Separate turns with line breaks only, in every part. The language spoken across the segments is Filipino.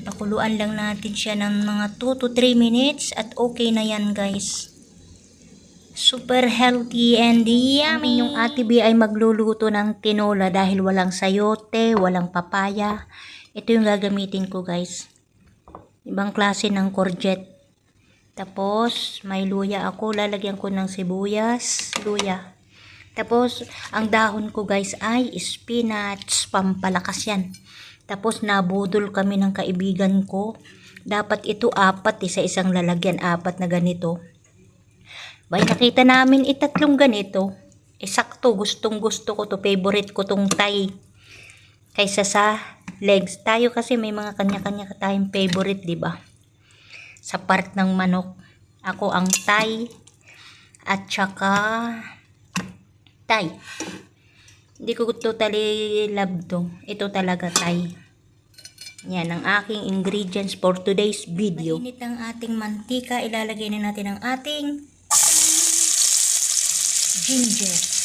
Pakuluan lang natin siya ng mga 2 to 3 minutes at okay na yan guys. Super healthy and yummy. Yung Ate B ay magluluto ng tinola dahil walang sayote, walang papaya. Ito yung gagamitin ko guys. Ibang klase ng courgette. Tapos may luya ako. Lalagyan ko ng sibuyas, luya. Tapos ang dahon ko guys ay spinach. Pampalakas yan. Tapos nabudol kami ng kaibigan ko. Dapat ito 4 sa isang lalagyan. 4 na ganito. Bay nakita namin 3 ganito. Sakto, gustong gusto ko to. Favorite ko tong Thai. Kaysa sa legs. Tayo kasi may mga kanya-kanya tayong favorite, di ba? Sa part ng manok. Ako ang Thai. At saka Thai. Hindi ko totally love to. Ito talaga Thai. Yan ang aking ingredients for today's video. Mainit ang ating mantika. Ilalagay na natin ang ating ginger.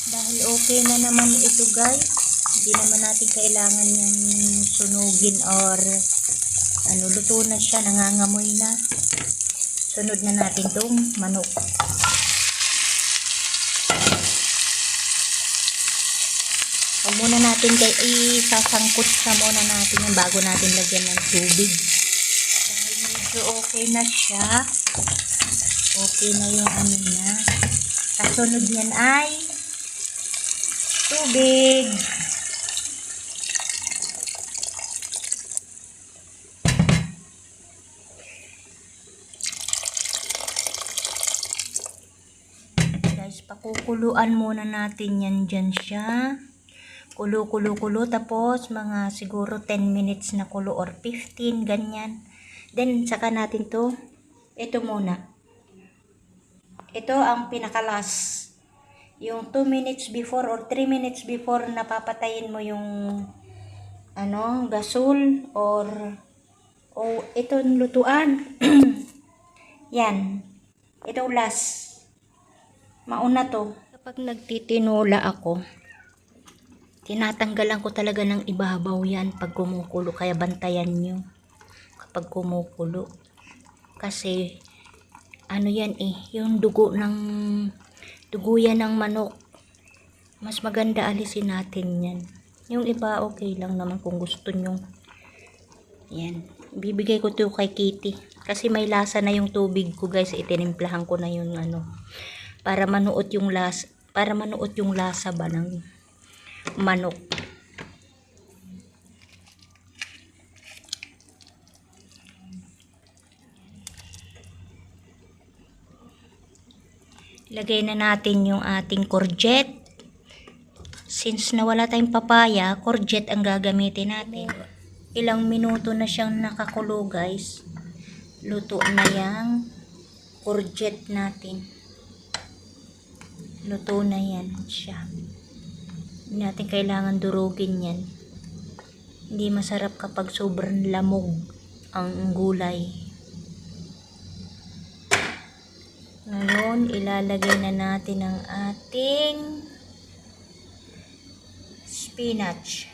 Dahil okay na naman ito guys, hindi naman natin kailangan yung sunugin or luto na siya, nangangamoy na. Sunod na natin tong manok. Huwag muna natin isasangkot sa muna natin yan bago natin lagyan ng tubig. Dahil medyo okay na siya, okay na yung niya. Kasunod yan ay tubig. Guys, pakukuluan muna natin yan dyan siya. Kulo. Tapos mga siguro 10 minutes na kulo or 15, ganyan. Then, saka natin to. Ito muna. Ito ang pinakalas. Yung 2 minutes before or 3 minutes before napapatayin mo yung gasol or itong lutuan. Yan. Ito last. Mauna to. Kapag nagtitinola ako, tinatanggalan ko talaga ng ibabaw yan pag kumukulo. Kaya bantayan nyo kapag kumukulo. Kasi yan yung dugo yan ng manok. Mas maganda alisin natin yan. Yung iba okay lang naman kung gusto nyo. Yan. Bibigay ko to kay Kitty. Kasi may lasa na yung tubig ko guys. Itinimplahan ko na yung para manuot yung lasa ba ng manok. Lagay na natin yung ating courgette. Since nawala tayong papaya, courgette ang gagamitin natin. Ilang minuto na siyang nakakulo guys. Luto na yung courgette natin. Luto na yan siya. Hindi natin kailangan durugin yan. Hindi masarap kapag sobrang lamog ang gulay. Ngayon, ilalagay na natin ang ating spinach.